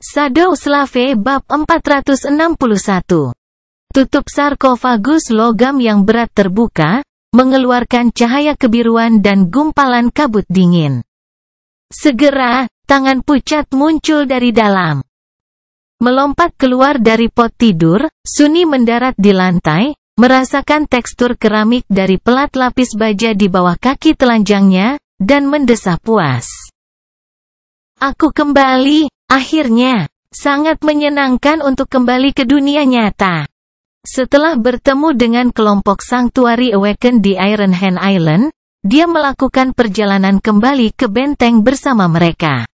Shadow Slave bab 461. Tutup sarkofagus logam yang berat terbuka, mengeluarkan cahaya kebiruan dan gumpalan kabut dingin. Segera, tangan pucat muncul dari dalam. Melompat keluar dari pot tidur, Sunny mendarat di lantai, merasakan tekstur keramik dari pelat lapis baja di bawah kaki telanjangnya, dan mendesah puas. Aku kembali, akhirnya. Sangat menyenangkan untuk kembali ke dunia nyata. Setelah bertemu dengan kelompok Sanctuary Awaken di Iron Hand Island, dia melakukan perjalanan kembali ke benteng bersama mereka.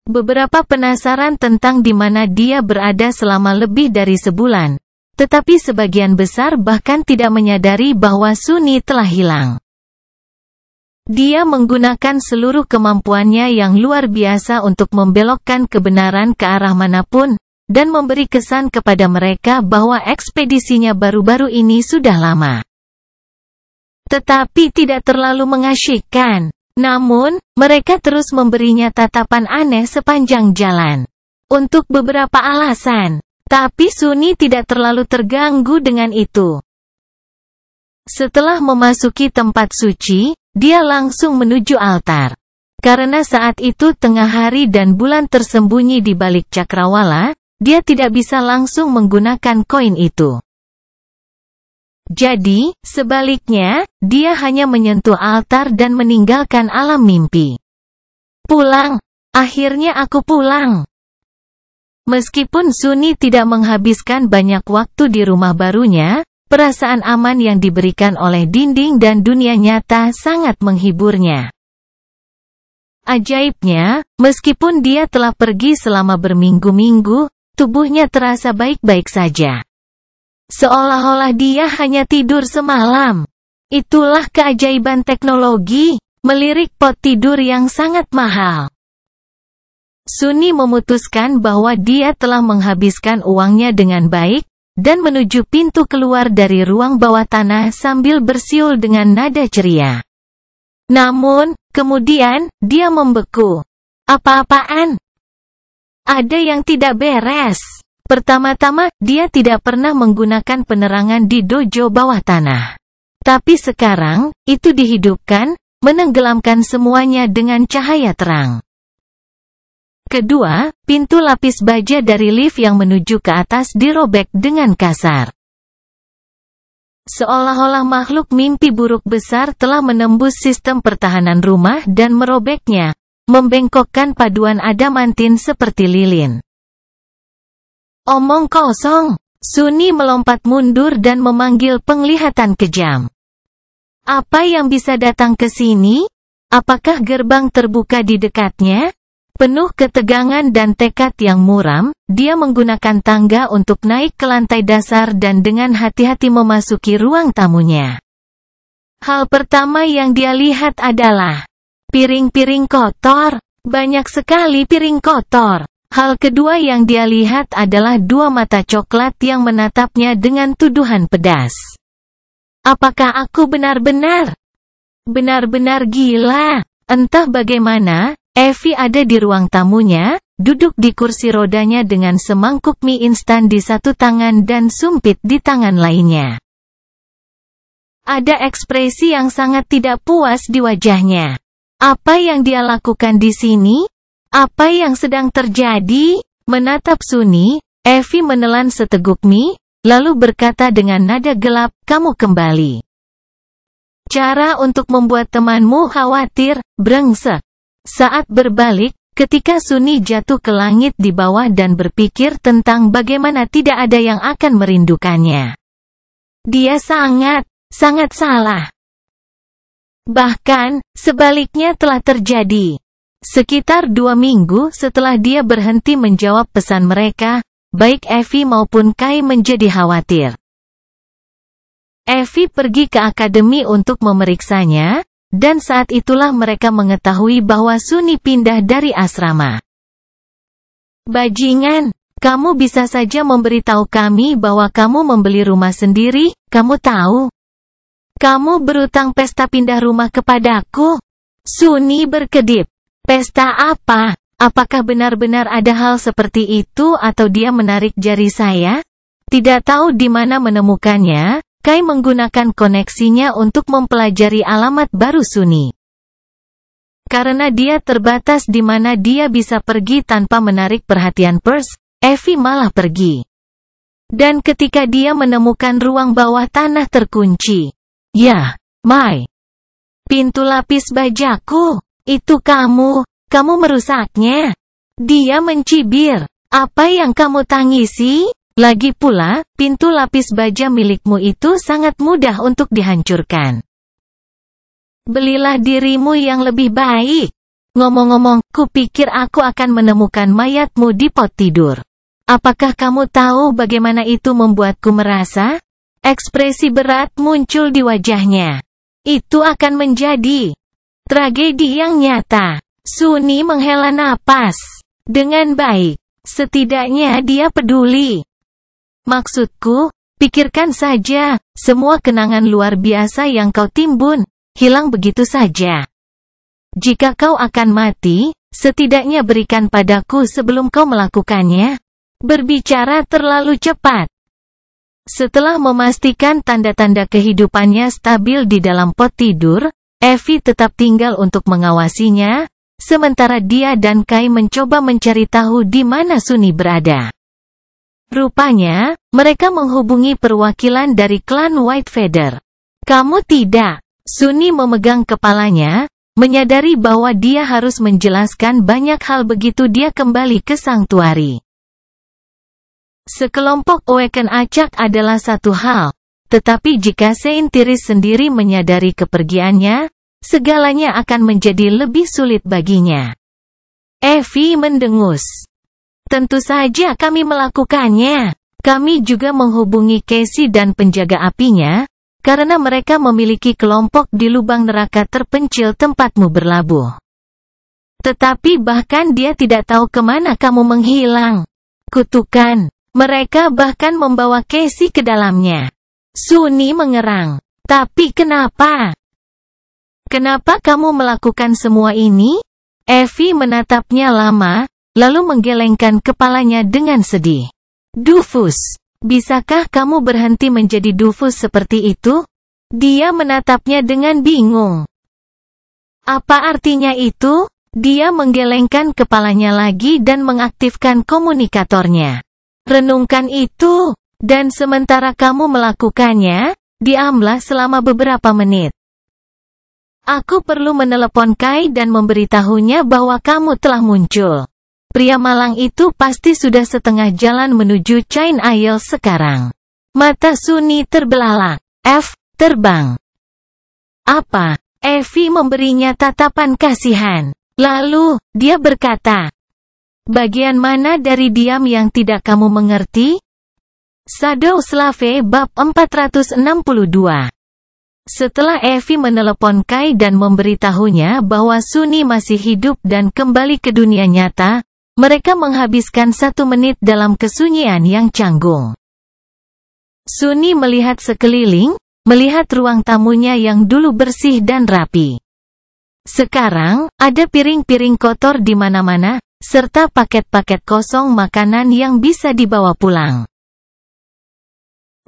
Beberapa penasaran tentang di mana dia berada selama lebih dari sebulan, tetapi sebagian besar bahkan tidak menyadari bahwa Sunny telah hilang. Dia menggunakan seluruh kemampuannya yang luar biasa untuk membelokkan kebenaran ke arah manapun, dan memberi kesan kepada mereka bahwa ekspedisinya baru-baru ini sudah lama. Tetapi tidak terlalu mengasyikkan. Namun, mereka terus memberinya tatapan aneh sepanjang jalan. Untuk beberapa alasan. Tapi Sunny tidak terlalu terganggu dengan itu. Setelah memasuki tempat suci, dia langsung menuju altar. Karena saat itu tengah hari dan bulan tersembunyi di balik cakrawala, dia tidak bisa langsung menggunakan koin itu. Jadi, sebaliknya, dia hanya menyentuh altar dan meninggalkan alam mimpi. Pulang. Akhirnya aku pulang. Meskipun Sunny tidak menghabiskan banyak waktu di rumah barunya, perasaan aman yang diberikan oleh dinding dan dunia nyata sangat menghiburnya. Ajaibnya, meskipun dia telah pergi selama berminggu-minggu, tubuhnya terasa baik-baik saja. Seolah-olah dia hanya tidur semalam. Itulah keajaiban teknologi, melirik pot tidur yang sangat mahal. Sunny memutuskan bahwa dia telah menghabiskan uangnya dengan baik, dan menuju pintu keluar dari ruang bawah tanah sambil bersiul dengan nada ceria. Namun, kemudian, dia membeku. Apa-apaan? Ada yang tidak beres. Pertama-tama, dia tidak pernah menggunakan penerangan di dojo bawah tanah. Tapi sekarang, itu dihidupkan, menenggelamkan semuanya dengan cahaya terang. Kedua, pintu lapis baja dari lift yang menuju ke atas dirobek dengan kasar. Seolah-olah makhluk mimpi buruk besar telah menembus sistem pertahanan rumah dan merobeknya, membengkokkan paduan adamantin seperti lilin. Omong kosong. Sunny melompat mundur dan memanggil penglihatan kejam. Apa yang bisa datang ke sini? Apakah gerbang terbuka di dekatnya? Penuh ketegangan dan tekad yang muram, dia menggunakan tangga untuk naik ke lantai dasar dan dengan hati-hati memasuki ruang tamunya. Hal pertama yang dia lihat adalah piring-piring kotor. Banyak sekali piring kotor. Hal kedua yang dia lihat adalah dua mata coklat yang menatapnya dengan tuduhan pedas. Apakah aku benar-benar gila? Entah bagaimana, Evie ada di ruang tamunya, duduk di kursi rodanya dengan semangkuk mie instan di satu tangan dan sumpit di tangan lainnya. Ada ekspresi yang sangat tidak puas di wajahnya. Apa yang dia lakukan di sini? Apa yang sedang terjadi? Menatap Sunny, Evie menelan seteguk mie, lalu berkata dengan nada gelap, kamu kembali. Cara untuk membuat temanmu khawatir, brengsek. Saat berbalik, ketika Sunny jatuh ke langit di bawah dan berpikir tentang bagaimana tidak ada yang akan merindukannya. Dia sangat salah. Bahkan, sebaliknya telah terjadi. Sekitar 2 minggu setelah dia berhenti menjawab pesan mereka, baik Evie maupun Kai menjadi khawatir. Evie pergi ke akademi untuk memeriksanya, dan saat itulah mereka mengetahui bahwa Sunny pindah dari asrama. Bajingan, kamu bisa saja memberitahu kami bahwa kamu membeli rumah sendiri, kamu tahu. Kamu berutang pesta pindah rumah kepadaku. Sunny berkedip. Pesta apa? Apakah benar-benar ada hal seperti itu atau dia menarik jari saya? Tidak tahu di mana menemukannya, Kai menggunakan koneksinya untuk mempelajari alamat baru Sunny. Karena dia terbatas di mana dia bisa pergi tanpa menarik perhatian Percy, Evie malah pergi. Dan ketika dia menemukan ruang bawah tanah terkunci. Ya, Mai. Pintu lapis bajaku. Itu kamu merusaknya. Dia mencibir. Apa yang kamu tangisi? Lagi pula, pintu lapis baja milikmu itu sangat mudah untuk dihancurkan. Belilah dirimu yang lebih baik. Ngomong-ngomong, kupikir aku akan menemukan mayatmu di pot tidur. Apakah kamu tahu bagaimana itu membuatku merasa? Ekspresi berat muncul di wajahnya. Itu akan menjadi tragedi yang nyata. Sunny menghela napas. Dengan baik. Setidaknya dia peduli. Maksudku, pikirkan saja, semua kenangan luar biasa yang kau timbun, hilang begitu saja. Jika kau akan mati, setidaknya berikan padaku sebelum kau melakukannya. Berbicara terlalu cepat. Setelah memastikan tanda-tanda kehidupannya stabil di dalam pot tidur, Evie tetap tinggal untuk mengawasinya, sementara dia dan Kai mencoba mencari tahu di mana Sunny berada. Rupanya, mereka menghubungi perwakilan dari klan White Feather. Kamu tidak. Sunny memegang kepalanya, menyadari bahwa dia harus menjelaskan banyak hal begitu dia kembali ke Sanctuary. Sekelompok Awaken acak adalah satu hal, tetapi jika Saint Tiris sendiri menyadari kepergiannya, segalanya akan menjadi lebih sulit baginya. Evie mendengus. Tentu saja kami melakukannya. Kami juga menghubungi Casey dan penjaga apinya, karena mereka memiliki kelompok di lubang neraka terpencil tempatmu berlabuh. Tetapi bahkan dia tidak tahu kemana kamu menghilang. Kutukan. Mereka bahkan membawa Casey ke dalamnya. Sunny mengerang. Tapi kenapa? Kenapa kamu melakukan semua ini? Evie menatapnya lama, lalu menggelengkan kepalanya dengan sedih. Dufus. Bisakah kamu berhenti menjadi Dufus seperti itu? Dia menatapnya dengan bingung. Apa artinya itu? Dia menggelengkan kepalanya lagi dan mengaktifkan komunikatornya. Renungkan itu, dan sementara kamu melakukannya, diamlah selama beberapa menit. Aku perlu menelepon Kai dan memberitahunya bahwa kamu telah muncul. Pria malang itu pasti sudah setengah jalan menuju Chain Isle sekarang. Mata Sunny terbelalak. Terbang. Apa? Evie memberinya tatapan kasihan. Lalu, dia berkata, bagian mana dari diam yang tidak kamu mengerti? Shadow Slave bab 462. Setelah Evie menelepon Kai dan memberitahunya bahwa Sunny masih hidup dan kembali ke dunia nyata, mereka menghabiskan 1 menit dalam kesunyian yang canggung. Sunny melihat sekeliling, melihat ruang tamunya yang dulu bersih dan rapi. Sekarang, ada piring-piring kotor di mana-mana, serta paket-paket kosong makanan yang bisa dibawa pulang.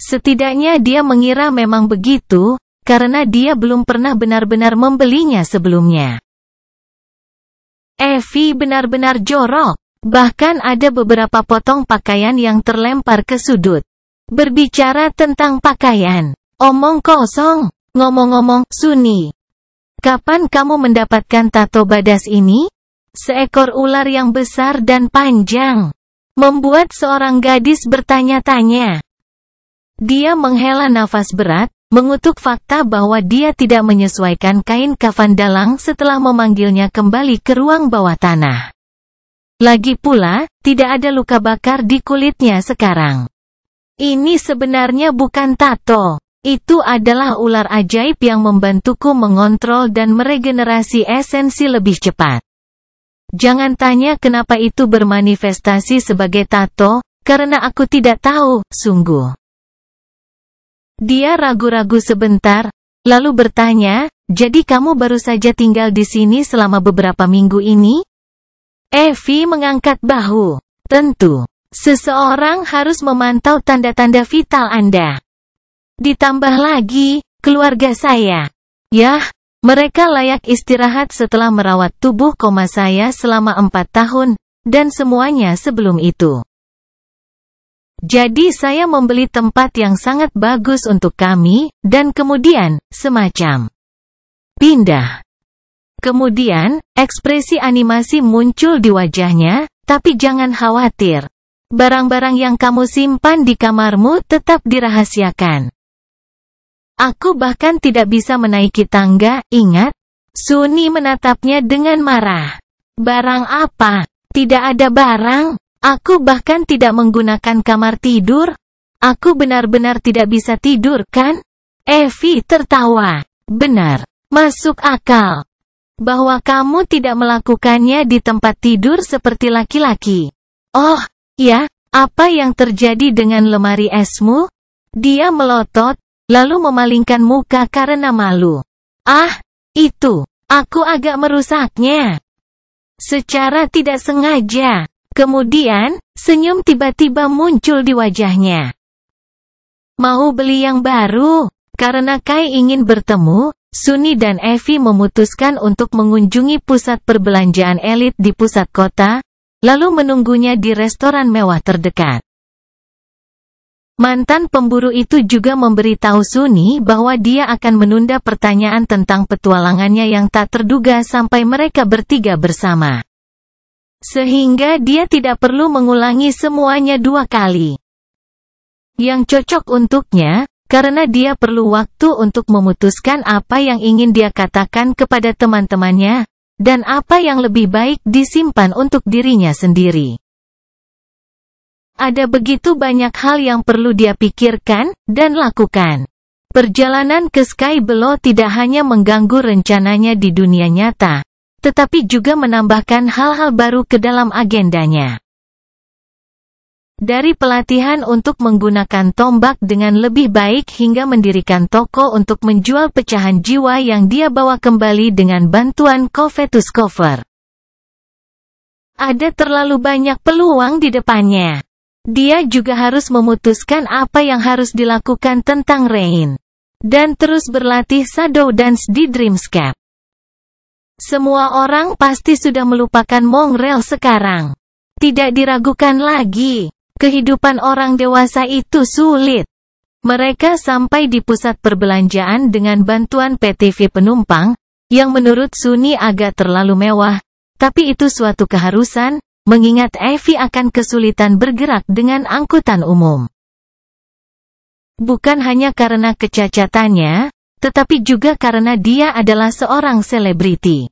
Setidaknya dia mengira memang begitu, karena dia belum pernah benar-benar membelinya sebelumnya. Evie benar-benar jorok. Bahkan ada beberapa potong pakaian yang terlempar ke sudut. Berbicara tentang pakaian. Omong kosong. Ngomong-ngomong, Sunny. Kapan kamu mendapatkan tato badas ini? Seekor ular yang besar dan panjang. Membuat seorang gadis bertanya-tanya. Dia menghela nafas berat, mengutuk fakta bahwa dia tidak menyesuaikan kain kafan dalang setelah memanggilnya kembali ke ruang bawah tanah. Lagi pula, tidak ada luka bakar di kulitnya sekarang. Ini sebenarnya bukan tato. Itu adalah ular ajaib yang membantuku mengontrol dan meregenerasi esensi lebih cepat. Jangan tanya kenapa itu bermanifestasi sebagai tato, karena aku tidak tahu, sungguh. Dia ragu-ragu sebentar, lalu bertanya, jadi kamu baru saja tinggal di sini selama beberapa minggu ini? Evie mengangkat bahu. Tentu, seseorang harus memantau tanda-tanda vital Anda. Ditambah lagi, keluarga saya. Yah, mereka layak istirahat setelah merawat tubuh saya selama 4 tahun, dan semuanya sebelum itu. Jadi saya membeli tempat yang sangat bagus untuk kami, dan kemudian, semacam pindah. Kemudian, ekspresi animasi muncul di wajahnya, tapi jangan khawatir. Barang-barang yang kamu simpan di kamarmu tetap dirahasiakan. Aku bahkan tidak bisa menaiki tangga, ingat? Sunny menatapnya dengan marah. Barang apa? Tidak ada barang. Aku bahkan tidak menggunakan kamar tidur. Aku benar-benar tidak bisa tidur, kan? Evie tertawa. Benar. Masuk akal. Bahwa kamu tidak melakukannya di tempat tidur seperti laki-laki. Oh, ya, apa yang terjadi dengan lemari esmu? Dia melotot, lalu memalingkan muka karena malu. Ah, itu. Aku agak merusaknya. Secara tidak sengaja. Kemudian, senyum tiba-tiba muncul di wajahnya. Mau beli yang baru? Karena Kai ingin bertemu, Sunny dan Evie memutuskan untuk mengunjungi pusat perbelanjaan elit di pusat kota, lalu menunggunya di restoran mewah terdekat. Mantan pemburu itu juga memberitahu Sunny bahwa dia akan menunda pertanyaan tentang petualangannya yang tak terduga sampai mereka bertiga bersama. Sehingga dia tidak perlu mengulangi semuanya 2 kali. Yang cocok untuknya, karena dia perlu waktu untuk memutuskan apa yang ingin dia katakan kepada teman-temannya, dan apa yang lebih baik disimpan untuk dirinya sendiri. Ada begitu banyak hal yang perlu dia pikirkan, dan lakukan. Perjalanan ke Sky Below tidak hanya mengganggu rencananya di dunia nyata, tetapi juga menambahkan hal-hal baru ke dalam agendanya. Dari pelatihan untuk menggunakan tombak dengan lebih baik hingga mendirikan toko untuk menjual pecahan jiwa yang dia bawa kembali dengan bantuan Covetus Cover. Ada terlalu banyak peluang di depannya. Dia juga harus memutuskan apa yang harus dilakukan tentang Rain. Dan terus berlatih Shadow Dance di Dreamscape. Semua orang pasti sudah melupakan Mongrel sekarang. Tidak diragukan lagi. Kehidupan orang dewasa itu sulit. Mereka sampai di pusat perbelanjaan dengan bantuan PTV penumpang, yang menurut Sunny agak terlalu mewah, tapi itu suatu keharusan, mengingat Evie akan kesulitan bergerak dengan angkutan umum. Bukan hanya karena kecacatannya, tetapi juga karena dia adalah seorang selebriti.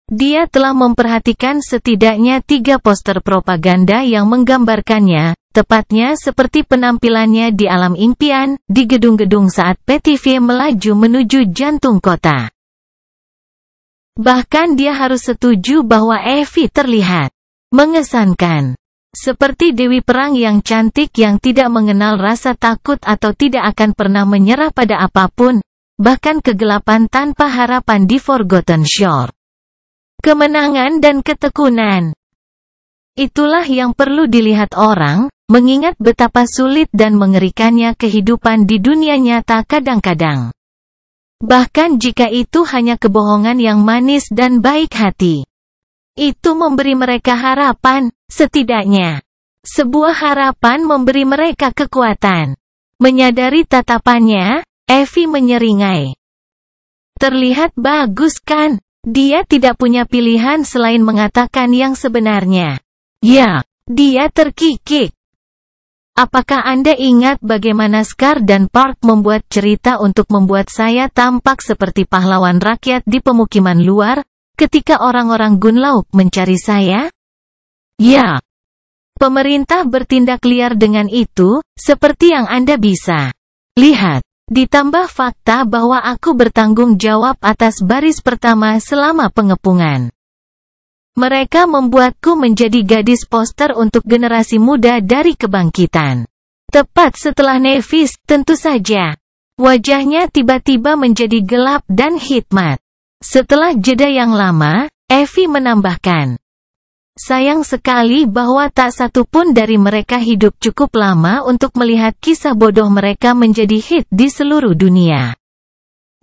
Dia telah memperhatikan setidaknya 3 poster propaganda yang menggambarkannya, tepatnya seperti penampilannya di alam impian, di gedung-gedung saat PTV melaju menuju jantung kota. Bahkan dia harus setuju bahwa Evie terlihat mengesankan. Seperti Dewi Perang yang cantik yang tidak mengenal rasa takut atau tidak akan pernah menyerah pada apapun, bahkan kegelapan tanpa harapan di Forgotten Shore. Kemenangan dan ketekunan. Itulah yang perlu dilihat orang, mengingat betapa sulit dan mengerikannya kehidupan di dunia nyata kadang-kadang. Bahkan jika itu hanya kebohongan yang manis dan baik hati. Itu memberi mereka harapan, setidaknya. Sebuah harapan memberi mereka kekuatan. Menyadari tatapannya, Evie menyeringai. Terlihat bagus kan? Dia tidak punya pilihan selain mengatakan yang sebenarnya. Ya, dia terkikik. Apakah Anda ingat bagaimana Scar dan Park membuat cerita untuk membuat saya tampak seperti pahlawan rakyat di pemukiman luar, ketika orang-orang Gunlauk mencari saya? Ya. Pemerintah bertindak liar dengan itu, seperti yang Anda bisa lihat. Ditambah fakta bahwa aku bertanggung jawab atas baris pertama selama pengepungan. Mereka membuatku menjadi gadis poster untuk generasi muda dari kebangkitan. Tepat setelah Nevis, tentu saja. Wajahnya tiba-tiba menjadi gelap dan hikmat. Setelah jeda yang lama, Evie menambahkan. Sayang sekali bahwa tak satu pun dari mereka hidup cukup lama untuk melihat kisah bodoh mereka menjadi hit di seluruh dunia.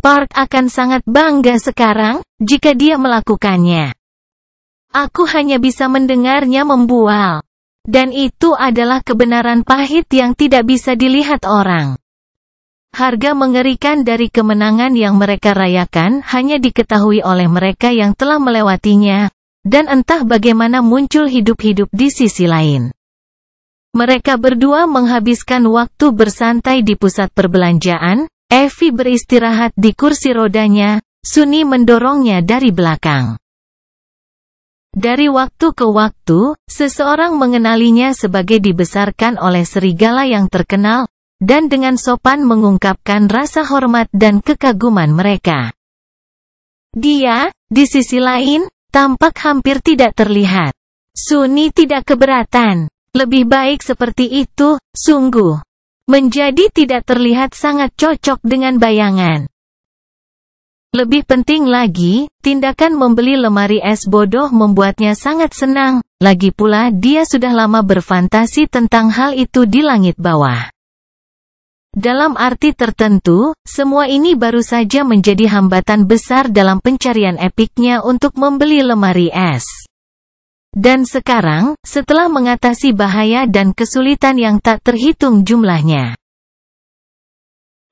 Park akan sangat bangga sekarang, jika dia melakukannya. Aku hanya bisa mendengarnya membual. Dan itu adalah kebenaran pahit yang tidak bisa dilihat orang. Harga mengerikan dari kemenangan yang mereka rayakan hanya diketahui oleh mereka yang telah melewatinya. Dan entah bagaimana muncul hidup-hidup di sisi lain. Mereka berdua menghabiskan waktu bersantai di pusat perbelanjaan, Evie beristirahat di kursi rodanya, Sunny mendorongnya dari belakang. Dari waktu ke waktu, seseorang mengenalinya sebagai dibesarkan oleh serigala yang terkenal, dan dengan sopan mengungkapkan rasa hormat dan kekaguman mereka. Dia, di sisi lain, tampak hampir tidak terlihat. Sunny tidak keberatan. Lebih baik seperti itu, sungguh. Menjadi tidak terlihat sangat cocok dengan bayangan. Lebih penting lagi, tindakan membeli lemari es bodoh membuatnya sangat senang. Lagi pula dia sudah lama berfantasi tentang hal itu di langit bawah. Dalam arti tertentu, semua ini baru saja menjadi hambatan besar dalam pencarian epiknya untuk membeli lemari es. Dan sekarang, setelah mengatasi bahaya dan kesulitan yang tak terhitung jumlahnya,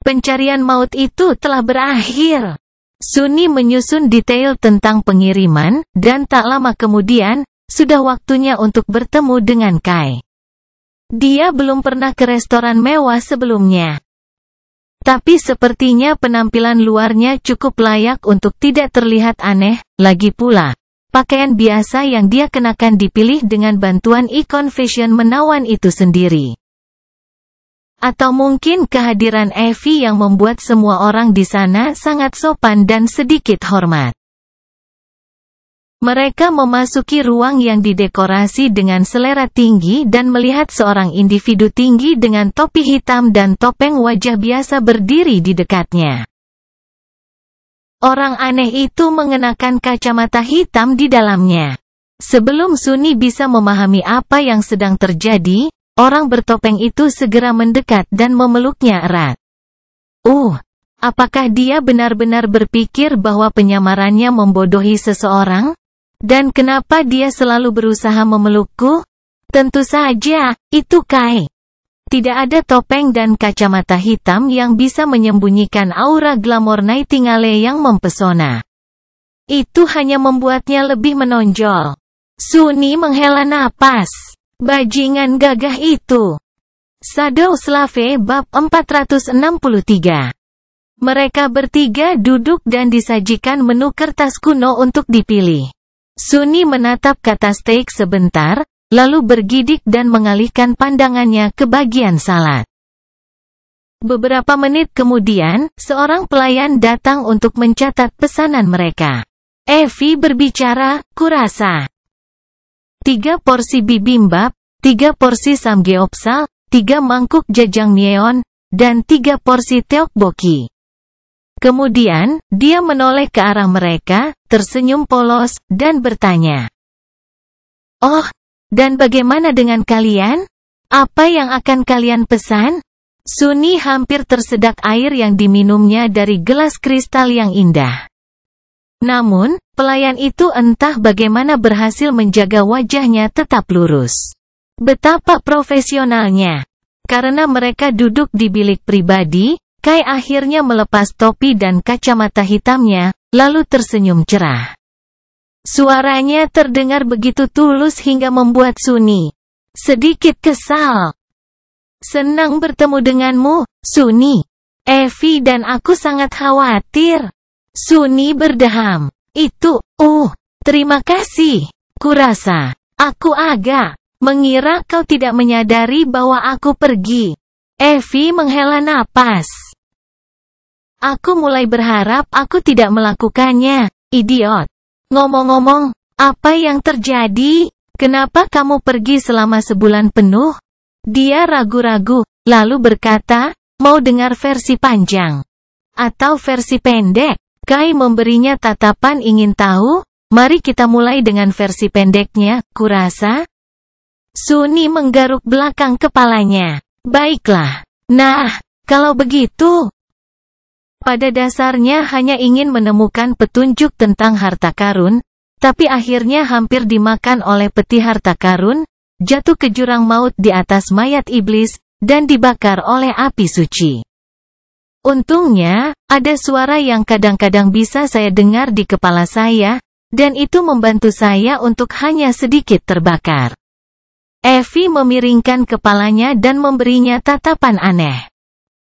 pencarian maut itu telah berakhir. Sunny menyusun detail tentang pengiriman, dan tak lama kemudian, sudah waktunya untuk bertemu dengan Kai. Dia belum pernah ke restoran mewah sebelumnya. Tapi sepertinya penampilan luarnya cukup layak untuk tidak terlihat aneh, lagi pula. Pakaian biasa yang dia kenakan dipilih dengan bantuan ikon fashion menawan itu sendiri. Atau mungkin kehadiran Evie yang membuat semua orang di sana sangat sopan dan sedikit hormat. Mereka memasuki ruang yang didekorasi dengan selera tinggi dan melihat seorang individu tinggi dengan topi hitam dan topeng wajah biasa berdiri di dekatnya. Orang aneh itu mengenakan kacamata hitam di dalamnya. Sebelum Sunny bisa memahami apa yang sedang terjadi, orang bertopeng itu segera mendekat dan memeluknya erat. Apakah dia benar-benar berpikir bahwa penyamarannya membodohi seseorang? Dan kenapa dia selalu berusaha memelukku? Tentu saja, itu Kai. Tidak ada topeng dan kacamata hitam yang bisa menyembunyikan aura glamor Nightingale yang mempesona. Itu hanya membuatnya lebih menonjol. Sunny menghela napas. Bajingan gagah itu. Shadow Slave bab 463. Mereka bertiga duduk dan disajikan menu kertas kuno untuk dipilih. Sunny menatap kata steak sebentar, lalu bergidik dan mengalihkan pandangannya ke bagian salad. Beberapa menit kemudian, seorang pelayan datang untuk mencatat pesanan mereka. Evie berbicara, kurasa. 3 porsi bibimbap, 3 porsi samgyeopsal, 3 mangkuk jajangmyeon, dan 3 porsi tteokbokki. Kemudian, dia menoleh ke arah mereka, tersenyum polos, dan bertanya. Oh, dan bagaimana dengan kalian? Apa yang akan kalian pesan? Sunny hampir tersedak air yang diminumnya dari gelas kristal yang indah. Namun, pelayan itu entah bagaimana berhasil menjaga wajahnya tetap lurus. Betapa profesionalnya. Karena mereka duduk di bilik pribadi, Kai akhirnya melepas topi dan kacamata hitamnya, lalu tersenyum cerah. Suaranya terdengar begitu tulus hingga membuat Sunny sedikit kesal. Senang bertemu denganmu, Sunny. Evie dan aku sangat khawatir. Sunny berdeham. Terima kasih. Kurasa, aku agak mengira kau tidak menyadari bahwa aku pergi. Evie menghela napas. Aku mulai berharap aku tidak melakukannya, idiot. Ngomong-ngomong, apa yang terjadi? Kenapa kamu pergi selama sebulan penuh? Dia ragu-ragu, lalu berkata, mau dengar versi panjang atau versi pendek? Kai memberinya tatapan ingin tahu. Mari kita mulai dengan versi pendeknya, kurasa. Sunny menggaruk belakang kepalanya. Baiklah. Nah, kalau begitu. Pada dasarnya hanya ingin menemukan petunjuk tentang harta karun, tapi akhirnya hampir dimakan oleh peti harta karun, jatuh ke jurang maut di atas mayat iblis, dan dibakar oleh api suci. Untungnya, ada suara yang kadang-kadang bisa saya dengar di kepala saya, dan itu membantu saya untuk hanya sedikit terbakar. Evie memiringkan kepalanya dan memberinya tatapan aneh.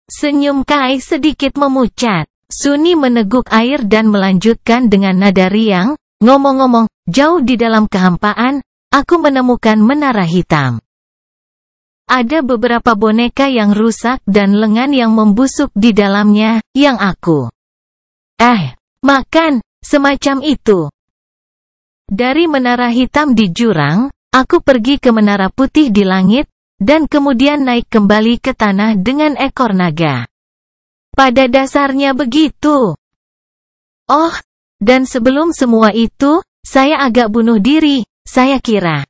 Senyum Kai sedikit memucat. Sunny meneguk air dan melanjutkan dengan nada riang, ngomong-ngomong, jauh di dalam kehampaan, aku menemukan menara hitam. Ada beberapa boneka yang rusak dan lengan yang membusuk di dalamnya, yang aku makan, semacam itu. Dari menara hitam di jurang, aku pergi ke menara putih di langit, dan kemudian naik kembali ke tanah dengan ekor naga. Pada dasarnya begitu. Oh, dan sebelum semua itu, saya agak bunuh diri, saya kira.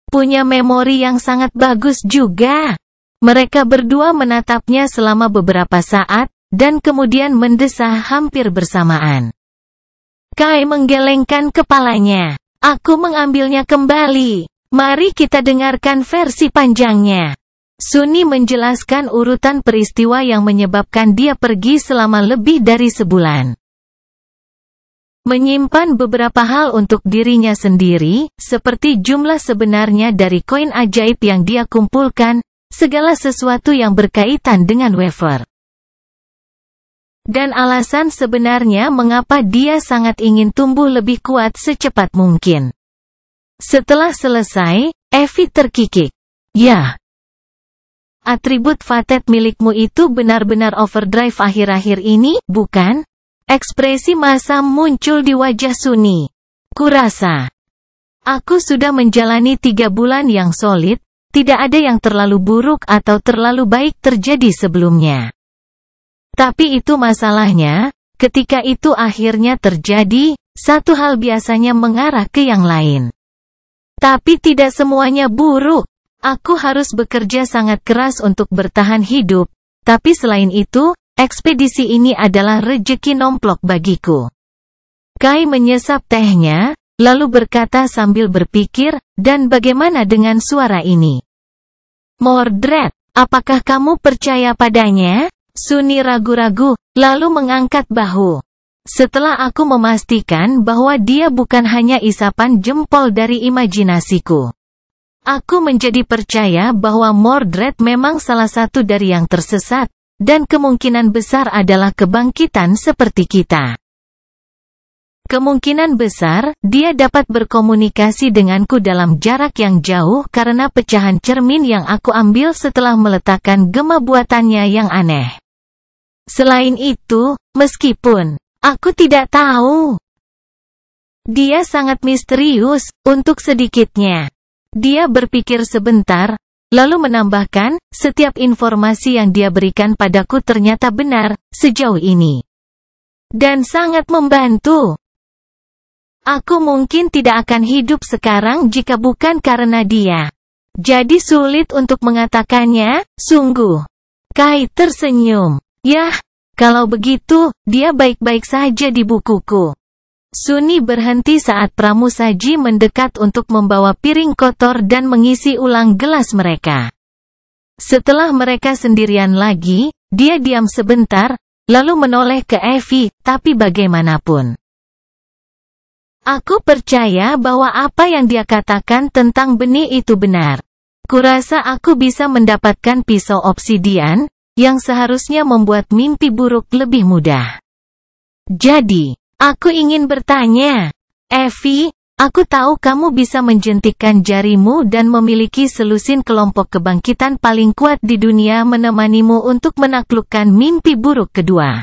Punya memori yang sangat bagus juga. Mereka berdua menatapnya selama beberapa saat, dan kemudian mendesah hampir bersamaan. Kai menggelengkan kepalanya. Aku mengambilnya kembali. Mari kita dengarkan versi panjangnya. Sunny menjelaskan urutan peristiwa yang menyebabkan dia pergi selama lebih dari sebulan. Menyimpan beberapa hal untuk dirinya sendiri, seperti jumlah sebenarnya dari koin ajaib yang dia kumpulkan, segala sesuatu yang berkaitan dengan wafer. Dan alasan sebenarnya mengapa dia sangat ingin tumbuh lebih kuat secepat mungkin. Setelah selesai, Evie terkikik. Ya. Atribut Fatet milikmu itu benar-benar overdrive akhir-akhir ini, bukan? Ekspresi masam muncul di wajah Sunny. Kurasa. Aku sudah menjalani 3 bulan yang solid, tidak ada yang terlalu buruk atau terlalu baik terjadi sebelumnya. Tapi itu masalahnya, ketika itu akhirnya terjadi, satu hal biasanya mengarah ke yang lain. Tapi tidak semuanya buruk. Aku harus bekerja sangat keras untuk bertahan hidup, tapi selain itu, ekspedisi ini adalah rejeki nomplok bagiku. Kai menyesap tehnya, lalu berkata sambil berpikir, dan bagaimana dengan suara ini? Mordred, apakah kamu percaya padanya? Sunny ragu-ragu, lalu mengangkat bahu. Setelah aku memastikan bahwa dia bukan hanya isapan jempol dari imajinasiku. Aku menjadi percaya bahwa Mordred memang salah satu dari yang tersesat, dan kemungkinan besar adalah kebangkitan seperti kita. Kemungkinan besar, dia dapat berkomunikasi denganku dalam jarak yang jauh karena pecahan cermin yang aku ambil setelah meletakkan gema buatannya yang aneh. Selain itu, meskipun aku tidak tahu. Dia sangat misterius, untuk sedikitnya. Dia berpikir sebentar, lalu menambahkan, setiap informasi yang dia berikan padaku ternyata benar, sejauh ini. Dan sangat membantu. Aku mungkin tidak akan hidup sekarang jika bukan karena dia. Jadi sulit untuk mengatakannya, sungguh. Kai tersenyum. Yah. Kalau begitu, dia baik-baik saja di bukuku. Sunny berhenti saat pramusaji mendekat untuk membawa piring kotor dan mengisi ulang gelas mereka. Setelah mereka sendirian lagi, dia diam sebentar, lalu menoleh ke Evie, tapi bagaimanapun. Aku percaya bahwa apa yang dia katakan tentang benih itu benar. Kurasa aku bisa mendapatkan pisau obsidian, yang seharusnya membuat mimpi buruk lebih mudah. Jadi, aku ingin bertanya, Evie, aku tahu kamu bisa menjentikkan jarimu dan memiliki selusin kelompok kebangkitan paling kuat di dunia menemanimu untuk menaklukkan mimpi buruk kedua.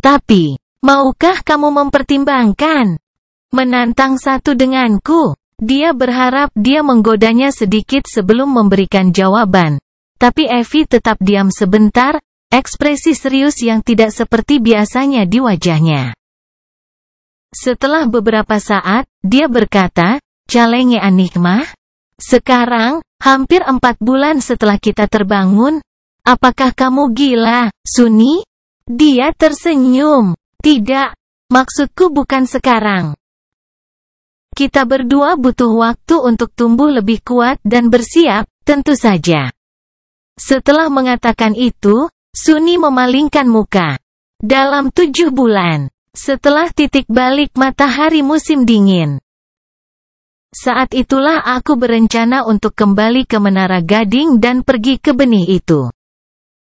Tapi, maukah kamu mempertimbangkan menantang satu denganku? Dia berharap dia menggodanya sedikit sebelum memberikan jawaban. Tapi Evie tetap diam sebentar, ekspresi serius yang tidak seperti biasanya di wajahnya. Setelah beberapa saat, dia berkata, "Calenge Nikmah? Sekarang, hampir 4 bulan setelah kita terbangun, apakah kamu gila, Suni?" Dia tersenyum. "Tidak, maksudku bukan sekarang. Kita berdua butuh waktu untuk tumbuh lebih kuat dan bersiap, tentu saja." Setelah mengatakan itu, Suni memalingkan muka. "Dalam 7 bulan, setelah titik balik matahari musim dingin. Saat itulah aku berencana untuk kembali ke Menara Gading dan pergi ke benih itu.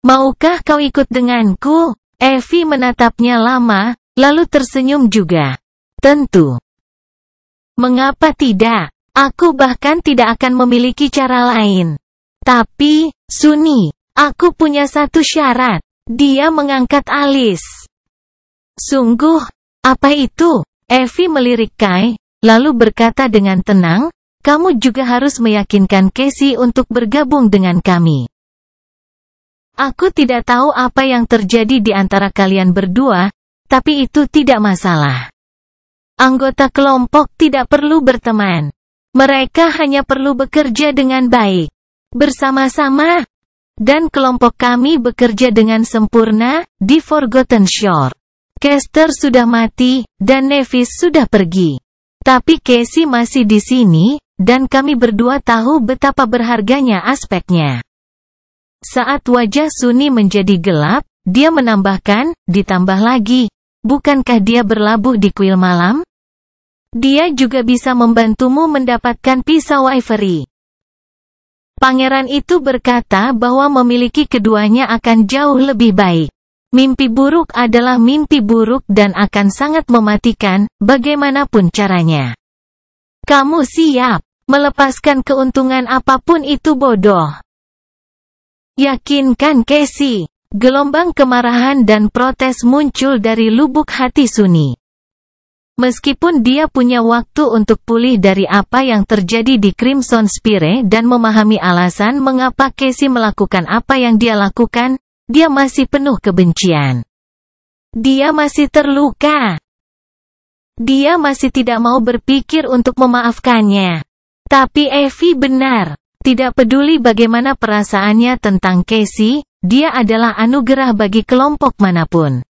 Maukah kau ikut denganku?" Evie menatapnya lama, lalu tersenyum juga. "Tentu. Mengapa tidak? Aku bahkan tidak akan memiliki cara lain. Tapi, Suni, aku punya satu syarat." Dia mengangkat alis. "Sungguh? Apa itu?" Evie melirik Kai, lalu berkata dengan tenang, "Kamu juga harus meyakinkan Casey untuk bergabung dengan kami. Aku tidak tahu apa yang terjadi di antara kalian berdua, tapi itu tidak masalah. Anggota kelompok tidak perlu berteman. Mereka hanya perlu bekerja dengan baik, bersama-sama. Dan kelompok kami bekerja dengan sempurna di Forgotten Shore. Caster sudah mati, dan Nevis sudah pergi. Tapi Casey masih di sini, dan kami berdua tahu betapa berharganya aspeknya." Saat wajah Suni menjadi gelap, dia menambahkan, "Ditambah lagi, bukankah dia berlabuh di kuil malam? Dia juga bisa membantumu mendapatkan pisau ivory." Pangeran itu berkata bahwa memiliki keduanya akan jauh lebih baik. Mimpi buruk adalah mimpi buruk dan akan sangat mematikan, bagaimanapun caranya. Kamu siap melepaskan keuntungan apapun itu bodoh. Yakinkan Casey. Gelombang kemarahan dan protes muncul dari lubuk hati Suni. Meskipun dia punya waktu untuk pulih dari apa yang terjadi di Crimson Spire dan memahami alasan mengapa Casey melakukan apa yang dia lakukan, dia masih penuh kebencian. Dia masih terluka. Dia masih tidak mau berpikir untuk memaafkannya. Tapi Evie benar. Tidak peduli bagaimana perasaannya tentang Casey, dia adalah anugerah bagi kelompok manapun.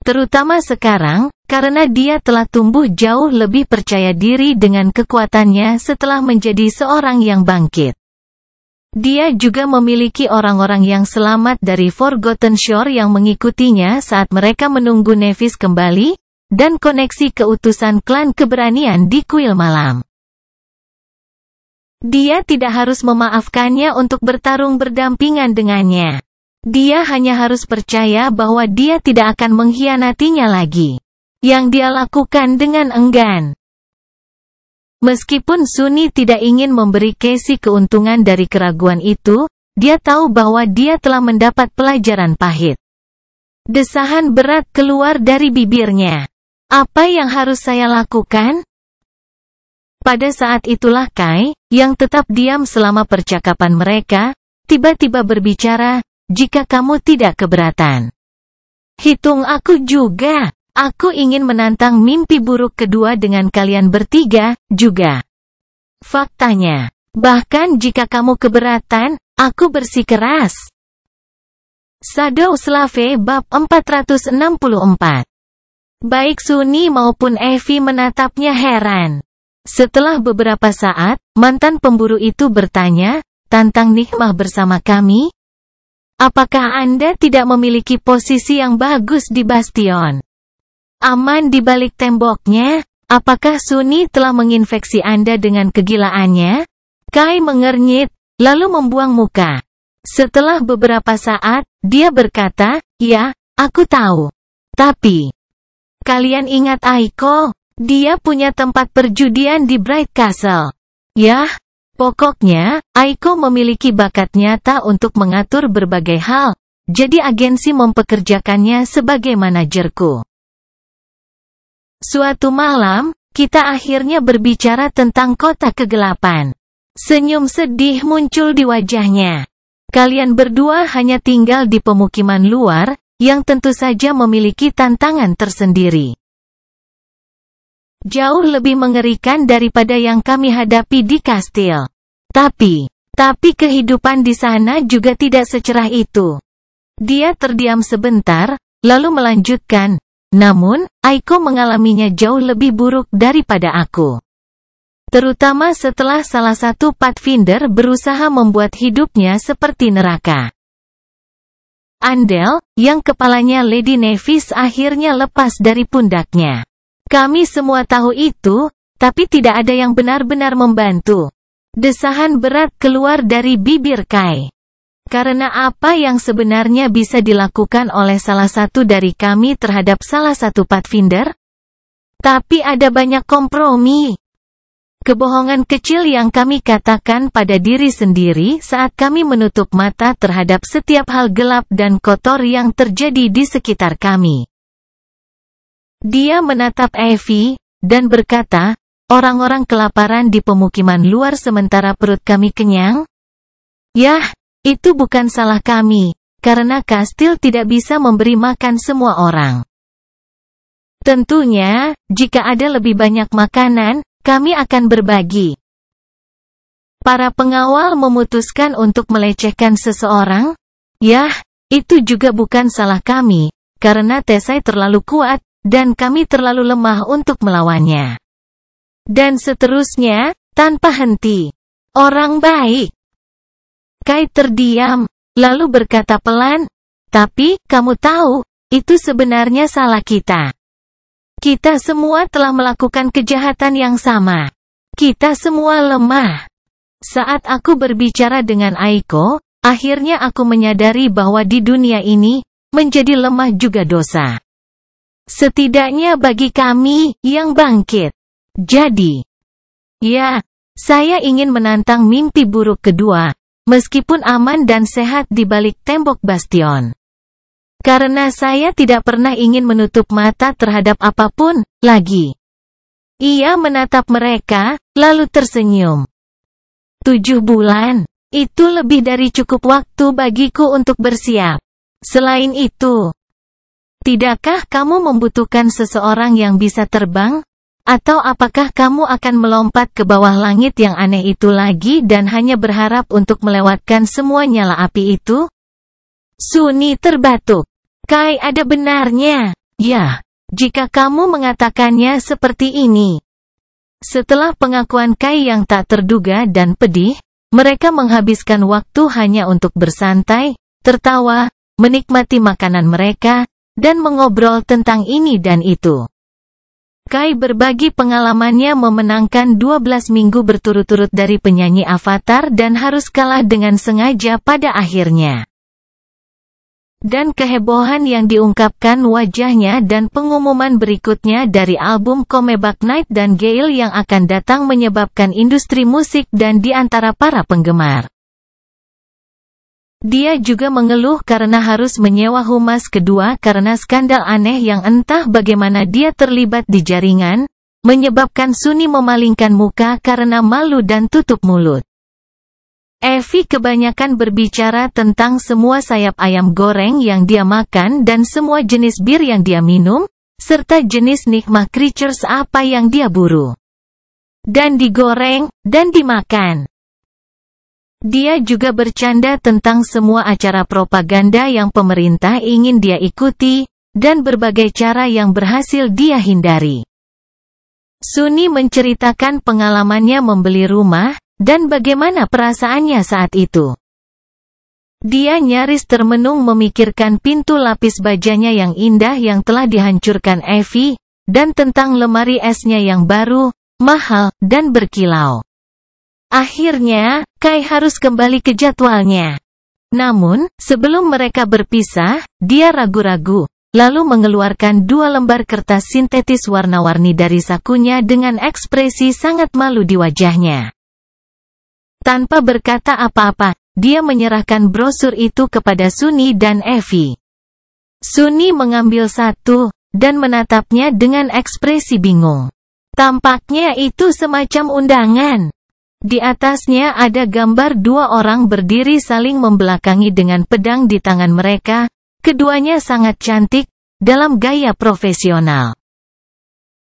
Terutama sekarang, karena dia telah tumbuh jauh lebih percaya diri dengan kekuatannya setelah menjadi seorang yang bangkit. Dia juga memiliki orang-orang yang selamat dari Forgotten Shore yang mengikutinya saat mereka menunggu Nevis kembali, dan koneksi keutusan klan keberanian di kuil malam. Dia tidak harus memaafkannya untuk bertarung berdampingan dengannya. Dia hanya harus percaya bahwa dia tidak akan mengkhianatinya lagi. Yang dia lakukan dengan enggan. Meskipun Suni tidak ingin memberi Casey keuntungan dari keraguan itu, dia tahu bahwa dia telah mendapat pelajaran pahit. Desahan berat keluar dari bibirnya. "Apa yang harus saya lakukan?" Pada saat itulah Kai, yang tetap diam selama percakapan mereka, tiba-tiba berbicara, "Jika kamu tidak keberatan. Hitung aku juga. Aku ingin menantang mimpi buruk kedua dengan kalian bertiga, juga. Faktanya, bahkan jika kamu keberatan, aku bersikeras." Shadow Slave bab 464. Baik Suni maupun Evie menatapnya heran. Setelah beberapa saat, mantan pemburu itu bertanya, "Tantang Nikmah bersama kami? Apakah Anda tidak memiliki posisi yang bagus di bastion? Aman di balik temboknya? Apakah Suni telah menginfeksi Anda dengan kegilaannya?" Kai mengernyit, lalu membuang muka. Setelah beberapa saat, dia berkata, "Ya, aku tahu. Tapi, kalian ingat Aiko? Dia punya tempat perjudian di Bright Castle. Yah, pokoknya, Aiko memiliki bakat nyata untuk mengatur berbagai hal, jadi agensi mempekerjakannya sebagai manajerku. Suatu malam, kita akhirnya berbicara tentang kota kegelapan." Senyum sedih muncul di wajahnya. "Kalian berdua hanya tinggal di pemukiman luar, yang tentu saja memiliki tantangan tersendiri. Jauh lebih mengerikan daripada yang kami hadapi di kastil. Tapi kehidupan di sana juga tidak secerah itu. Dia terdiam sebentar, lalu melanjutkan, namun, Aiko mengalaminya jauh lebih buruk daripada aku. Terutama setelah salah satu Pathfinder berusaha membuat hidupnya seperti neraka. Andel, yang kepalanya Lady Nevis akhirnya lepas dari pundaknya. Kami semua tahu itu, tapi tidak ada yang benar-benar membantu. Desahan berat keluar dari bibir Kai. Karena apa yang sebenarnya bisa dilakukan oleh salah satu dari kami terhadap salah satu Pathfinder? Tapi ada banyak kompromi. Kebohongan kecil yang kami katakan pada diri sendiri saat kami menutup mata terhadap setiap hal gelap dan kotor yang terjadi di sekitar kami. Dia menatap Evie, dan berkata, orang-orang kelaparan di pemukiman luar sementara perut kami kenyang? Yah, itu bukan salah kami, karena kastil tidak bisa memberi makan semua orang. Tentunya, jika ada lebih banyak makanan, kami akan berbagi. Para pengawal memutuskan untuk melecehkan seseorang? Yah, itu juga bukan salah kami, karena Tesai terlalu kuat, dan kami terlalu lemah untuk melawannya. Dan seterusnya, tanpa henti. Orang baik. Kai terdiam, lalu berkata pelan, tapi, kamu tahu, itu sebenarnya salah kita. Kita semua telah melakukan kejahatan yang sama. Kita semua lemah. Saat aku berbicara dengan Aiko, akhirnya aku menyadari bahwa di dunia ini, menjadi lemah juga dosa. Setidaknya bagi kami, yang bangkit. Jadi, ya, saya ingin menantang mimpi buruk kedua, meskipun aman dan sehat di balik tembok bastion. Karena saya tidak pernah ingin menutup mata terhadap apapun, lagi. Ia menatap mereka, lalu tersenyum. 7 bulan, itu lebih dari cukup waktu bagiku untuk bersiap. Selain itu, tidakkah kamu membutuhkan seseorang yang bisa terbang? Atau apakah kamu akan melompat ke bawah langit yang aneh itu lagi dan hanya berharap untuk melewatkan semua nyala api itu? Sunni terbatuk. Kai ada benarnya. Ya, jika kamu mengatakannya seperti ini. Setelah pengakuan Kai yang tak terduga dan pedih, mereka menghabiskan waktu hanya untuk bersantai, tertawa, menikmati makanan mereka, dan mengobrol tentang ini dan itu. Kai berbagi pengalamannya memenangkan 12 minggu berturut-turut dari penyanyi Avatar dan harus kalah dengan sengaja pada akhirnya. Dan kehebohan yang diungkapkan wajahnya dan pengumuman berikutnya dari album Comeback Night dan Gale yang akan datang menyebabkan industri musik dan di antara para penggemar. Dia juga mengeluh karena harus menyewa humas kedua karena skandal aneh yang entah bagaimana dia terlibat di jaringan, menyebabkan Sunni memalingkan muka karena malu dan tutup mulut. Evie kebanyakan berbicara tentang semua sayap ayam goreng yang dia makan dan semua jenis bir yang dia minum, serta jenis nikmah creatures apa yang dia buru. Dan digoreng, dan dimakan. Dia juga bercanda tentang semua acara propaganda yang pemerintah ingin dia ikuti, dan berbagai cara yang berhasil dia hindari. Sunni menceritakan pengalamannya membeli rumah, dan bagaimana perasaannya saat itu. Dia nyaris termenung memikirkan pintu lapis bajanya yang indah yang telah dihancurkan Evie, dan tentang lemari esnya yang baru, mahal, dan berkilau. Akhirnya, Kai harus kembali ke jadwalnya. Namun, sebelum mereka berpisah, dia ragu-ragu, lalu mengeluarkan 2 lembar kertas sintetis warna-warni dari sakunya dengan ekspresi sangat malu di wajahnya. Tanpa berkata apa-apa, dia menyerahkan brosur itu kepada Sunni dan Evie. Sunni mengambil satu, dan menatapnya dengan ekspresi bingung. Tampaknya itu semacam undangan. Di atasnya ada gambar 2 orang berdiri saling membelakangi dengan pedang di tangan mereka, keduanya sangat cantik, dalam gaya profesional.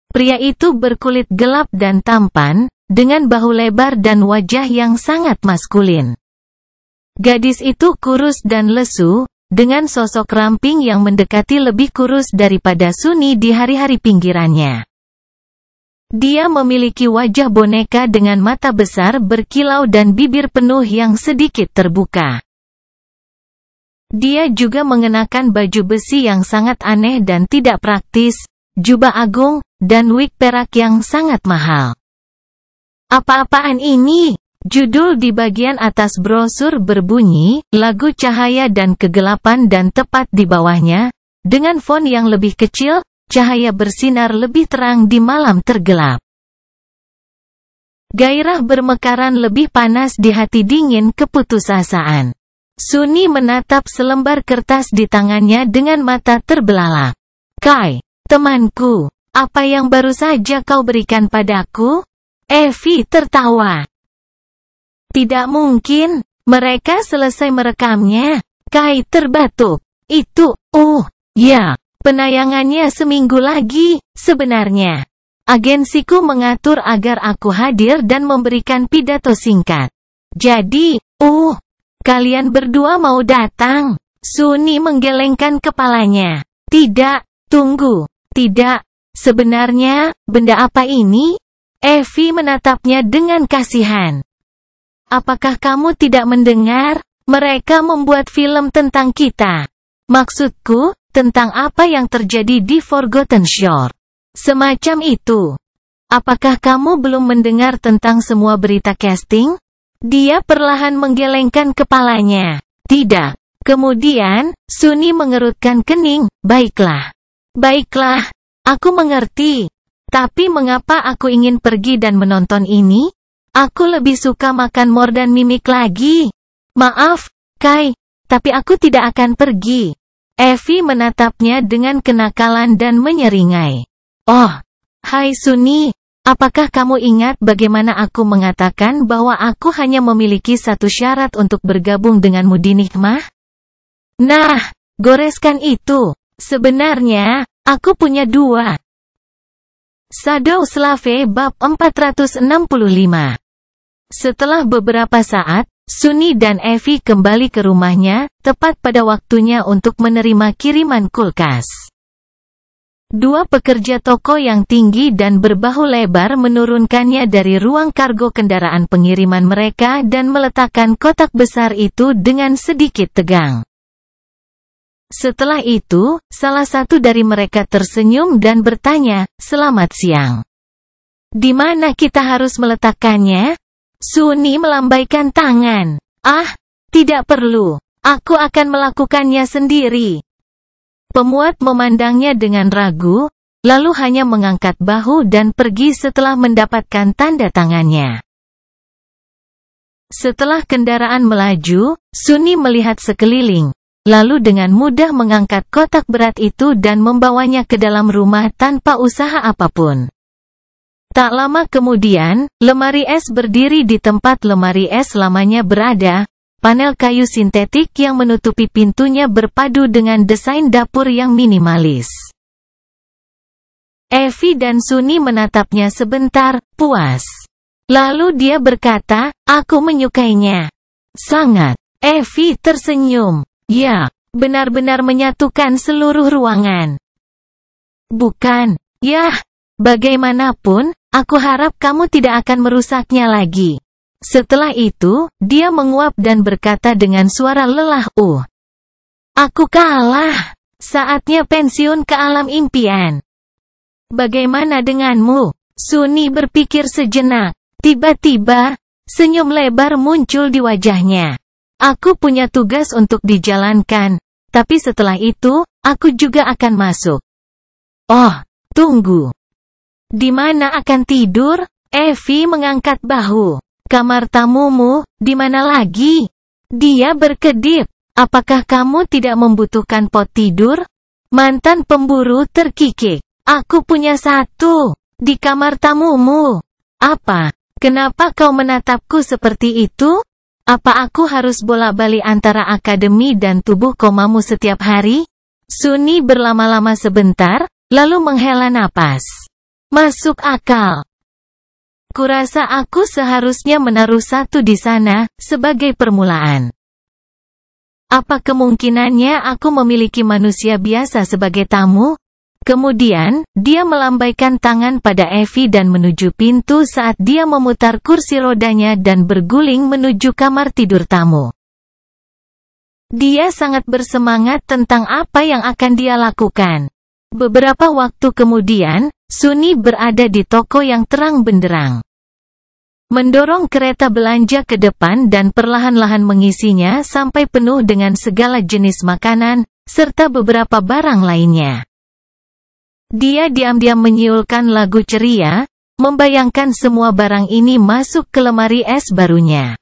Pria itu berkulit gelap dan tampan, dengan bahu lebar dan wajah yang sangat maskulin. Gadis itu kurus dan lesu, dengan sosok ramping yang mendekati lebih kurus daripada Sunny di hari-hari pinggirannya. Dia memiliki wajah boneka dengan mata besar berkilau dan bibir penuh yang sedikit terbuka. Dia juga mengenakan baju besi yang sangat aneh dan tidak praktis, jubah agung, dan wig perak yang sangat mahal. Apa-apaan ini? Judul di bagian atas brosur berbunyi, Lagu Cahaya dan Kegelapan, dan tepat di bawahnya, dengan font yang lebih kecil, cahaya bersinar lebih terang di malam tergelap. Gairah bermekaran lebih panas di hati dingin keputusasaan. Sunny menatap selembar kertas di tangannya dengan mata terbelalak. Kai, temanku, apa yang baru saja kau berikan padaku? Evie tertawa. Tidak mungkin, mereka selesai merekamnya. Kai terbatuk. Itu, ya, penayangannya seminggu lagi, sebenarnya. Agensiku mengatur agar aku hadir dan memberikan pidato singkat. Jadi, kalian berdua mau datang? Sunny menggelengkan kepalanya. Tidak, tunggu. Tidak, sebenarnya, benda apa ini? Evie menatapnya dengan kasihan. Apakah kamu tidak mendengar? Mereka membuat film tentang kita. Maksudku, tentang apa yang terjadi di Forgotten Shore. Semacam itu. Apakah kamu belum mendengar tentang semua berita casting? Dia perlahan menggelengkan kepalanya. Tidak. Kemudian, Sunny mengerutkan kening. Baiklah. Baiklah. Aku mengerti. Tapi mengapa aku ingin pergi dan menonton ini? Aku lebih suka makan mor dan mimik lagi. Maaf, Kai, tapi aku tidak akan pergi. Evie menatapnya dengan kenakalan dan menyeringai. Oh, hai Sunny, apakah kamu ingat bagaimana aku mengatakan bahwa aku hanya memiliki satu syarat untuk bergabung denganmu di Nikmah? Nah, goreskan itu. Sebenarnya, aku punya dua. Shadow Slave bab 465. Setelah beberapa saat, Sunny dan Evie kembali ke rumahnya, tepat pada waktunya untuk menerima kiriman kulkas. Dua pekerja toko yang tinggi dan berbahu lebar menurunkannya dari ruang kargo kendaraan pengiriman mereka dan meletakkan kotak besar itu dengan sedikit tegang. Setelah itu, salah satu dari mereka tersenyum dan bertanya, "Selamat siang. Di mana kita harus meletakkannya?" Sunny melambaikan tangan. Tidak perlu. Aku akan melakukannya sendiri. Pemuat memandangnya dengan ragu, lalu hanya mengangkat bahu dan pergi setelah mendapatkan tanda tangannya. Setelah kendaraan melaju, Sunny melihat sekeliling, lalu dengan mudah mengangkat kotak berat itu dan membawanya ke dalam rumah tanpa usaha apapun. Tak lama kemudian, lemari es berdiri di tempat lemari es lamanya berada. Panel kayu sintetik yang menutupi pintunya berpadu dengan desain dapur yang minimalis. Evie dan Sunny menatapnya sebentar, puas. Lalu dia berkata, "Aku menyukainya. Sangat." Evie tersenyum. Ya, benar-benar menyatukan seluruh ruangan. Bukan. Yah, bagaimanapun, aku harap kamu tidak akan merusaknya lagi. Setelah itu, dia menguap dan berkata dengan suara lelah, Aku kalah. Saatnya pensiun ke alam impian. Bagaimana denganmu? Sunny berpikir sejenak. Tiba-tiba, senyum lebar muncul di wajahnya. Aku punya tugas untuk dijalankan, tapi setelah itu, aku juga akan masuk. Tunggu. Di mana akan tidur? Evie mengangkat bahu. Kamar tamumu, di mana lagi? Dia berkedip. Apakah kamu tidak membutuhkan pot tidur? Mantan pemburu terkikik. Aku punya satu. Di kamar tamumu. Apa? Kenapa kau menatapku seperti itu? Apa aku harus bolak-balik antara akademi dan tubuh komamu setiap hari? Sunny berlama-lama sebentar, lalu menghela napas. Masuk akal. Kurasa aku seharusnya menaruh satu di sana, sebagai permulaan. Apa kemungkinannya aku memiliki manusia biasa sebagai tamu? Kemudian, dia melambaikan tangan pada Evie dan menuju pintu saat dia memutar kursi rodanya dan berguling menuju kamar tidur tamu. Dia sangat bersemangat tentang apa yang akan dia lakukan. Beberapa waktu kemudian, Sunny berada di toko yang terang benderang. Mendorong kereta belanja ke depan dan perlahan-lahan mengisinya sampai penuh dengan segala jenis makanan, serta beberapa barang lainnya. Dia diam-diam menyiulkan lagu ceria, membayangkan semua barang ini masuk ke lemari es barunya.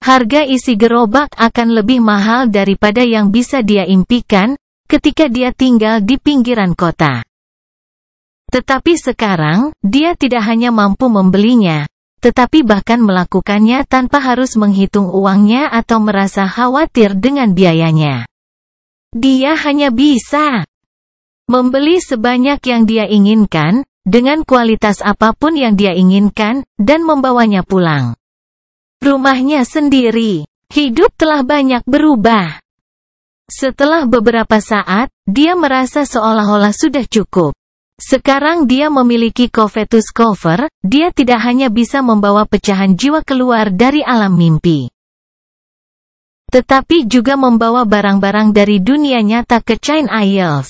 Harga isi gerobak akan lebih mahal daripada yang bisa dia impikan, ketika dia tinggal di pinggiran kota. Tetapi sekarang, dia tidak hanya mampu membelinya, tetapi bahkan melakukannya tanpa harus menghitung uangnya atau merasa khawatir dengan biayanya. Dia hanya bisa membeli sebanyak yang dia inginkan, dengan kualitas apapun yang dia inginkan, dan membawanya pulang. Rumahnya sendiri. Hidup telah banyak berubah. Setelah beberapa saat, dia merasa seolah-olah sudah cukup. Sekarang dia memiliki covetous cover, dia tidak hanya bisa membawa pecahan jiwa keluar dari alam mimpi, tetapi juga membawa barang-barang dari dunia nyata ke Chain Isles.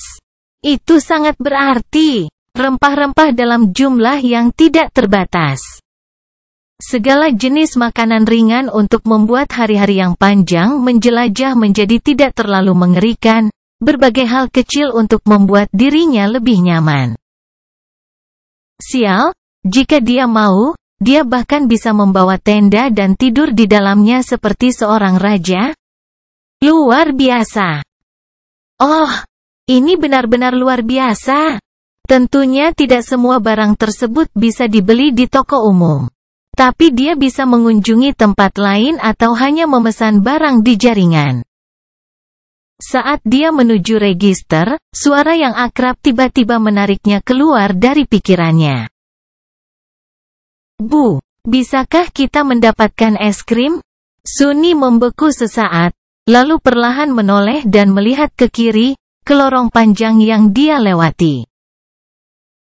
Itu sangat berarti. Rempah-rempah dalam jumlah yang tidak terbatas. Segala jenis makanan ringan untuk membuat hari-hari yang panjang menjelajah menjadi tidak terlalu mengerikan, berbagai hal kecil untuk membuat dirinya lebih nyaman. Sial, jika dia mau, dia bahkan bisa membawa tenda dan tidur di dalamnya seperti seorang raja. Luar biasa. Oh, ini benar-benar luar biasa. Tentunya tidak semua barang tersebut bisa dibeli di toko umum. Tapi dia bisa mengunjungi tempat lain atau hanya memesan barang di jaringan. Saat dia menuju register, suara yang akrab tiba-tiba menariknya keluar dari pikirannya. Bu, bisakah kita mendapatkan es krim? Sunny membeku sesaat, lalu perlahan menoleh dan melihat ke kiri, ke lorong panjang yang dia lewati.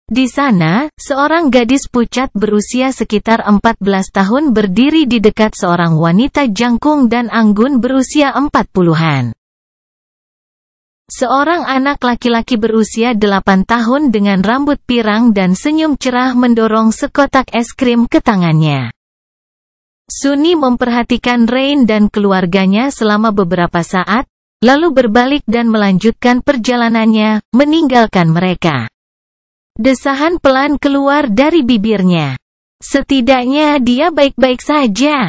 Di sana, seorang gadis pucat berusia sekitar 14 tahun berdiri di dekat seorang wanita jangkung dan anggun berusia 40-an. Seorang anak laki-laki berusia 8 tahun dengan rambut pirang dan senyum cerah mendorong sekotak es krim ke tangannya. Sunny memperhatikan Rain dan keluarganya selama beberapa saat, lalu berbalik dan melanjutkan perjalanannya, meninggalkan mereka. Desahan pelan keluar dari bibirnya. Setidaknya dia baik-baik saja.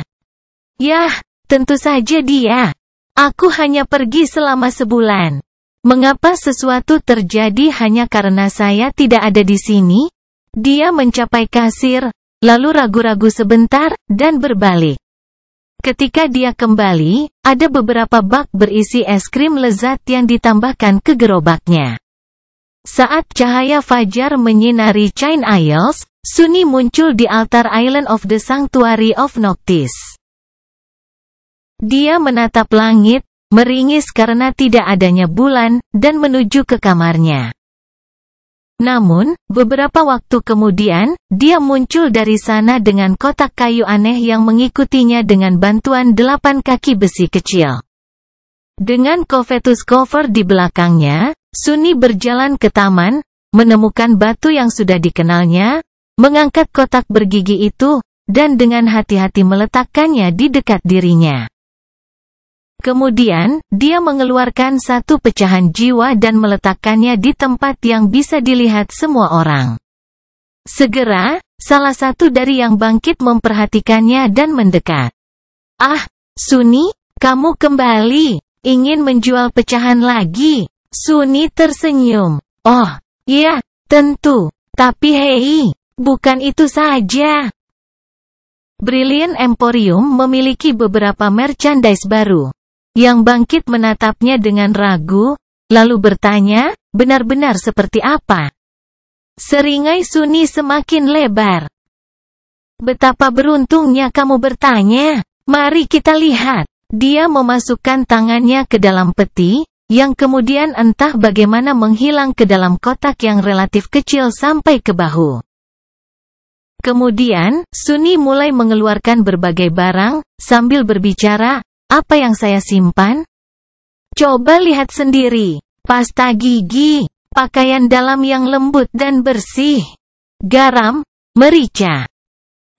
Yah, tentu saja dia. Aku hanya pergi selama sebulan. Mengapa sesuatu terjadi hanya karena saya tidak ada di sini? Dia mencapai kasir, lalu ragu-ragu sebentar, dan berbalik. Ketika dia kembali, ada beberapa bak berisi es krim lezat yang ditambahkan ke gerobaknya. Saat cahaya fajar menyinari Chain Isles, Sunny muncul di altar Island of the Sanctuary of Noctis. Dia menatap langit, meringis karena tidak adanya bulan, dan menuju ke kamarnya. Namun, beberapa waktu kemudian, dia muncul dari sana dengan kotak kayu aneh yang mengikutinya dengan bantuan 8 kaki besi kecil. Dengan covetous cover di belakangnya, Sunny berjalan ke taman, menemukan batu yang sudah dikenalnya, mengangkat kotak bergigi itu, dan dengan hati-hati meletakkannya di dekat dirinya. Kemudian, dia mengeluarkan satu pecahan jiwa dan meletakkannya di tempat yang bisa dilihat semua orang. Segera, salah satu dari yang bangkit memperhatikannya dan mendekat. Ah, Sunny, kamu kembali, ingin menjual pecahan lagi? Sunny tersenyum. Oh, iya, tentu. Tapi hei, bukan itu saja. Brilliant Emporium memiliki beberapa merchandise baru. Yang bangkit menatapnya dengan ragu, lalu bertanya, benar-benar seperti apa? Seringai Suni semakin lebar. Betapa beruntungnya kamu bertanya. Mari kita lihat. Dia memasukkan tangannya ke dalam peti, yang kemudian entah bagaimana menghilang ke dalam kotak yang relatif kecil sampai ke bahu. Kemudian, Suni mulai mengeluarkan berbagai barang, sambil berbicara, apa yang saya simpan? Coba lihat sendiri. Pasta gigi, pakaian dalam yang lembut dan bersih, garam, merica,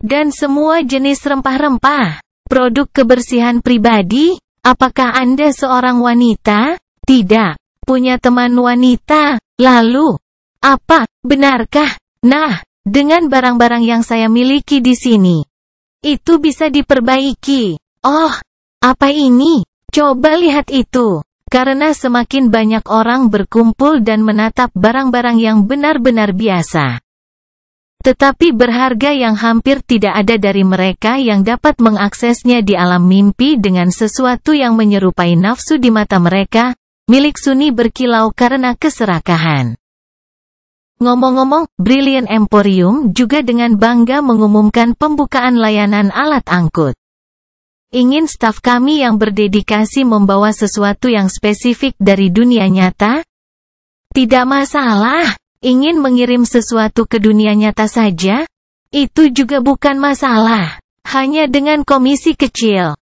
dan semua jenis rempah-rempah. Produk kebersihan pribadi. Apakah Anda seorang wanita? Tidak. Punya teman wanita? Lalu, apa, benarkah? Nah, dengan barang-barang yang saya miliki di sini, itu bisa diperbaiki. Oh, apa ini? Coba lihat itu. Karena semakin banyak orang berkumpul dan menatap barang-barang yang benar-benar biasa, tetapi berharga yang hampir tidak ada dari mereka yang dapat mengaksesnya di alam mimpi dengan sesuatu yang menyerupai nafsu di mata mereka, milik Suni berkilau karena keserakahan. Ngomong-ngomong, Brilliant Emporium juga dengan bangga mengumumkan pembukaan layanan alat angkut. Ingin staf kami yang berdedikasi membawa sesuatu yang spesifik dari dunia nyata? Tidak masalah. Ingin mengirim sesuatu ke dunia nyata saja? Itu juga bukan masalah. Hanya dengan komisi kecil,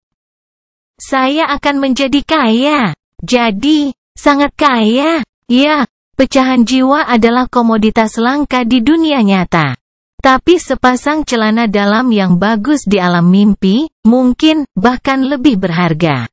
saya akan menjadi kaya. Jadi, sangat kaya. Ya, pecahan jiwa adalah komoditas langka di dunia nyata. Tapi sepasang celana dalam yang bagus di alam mimpi, mungkin, bahkan lebih berharga.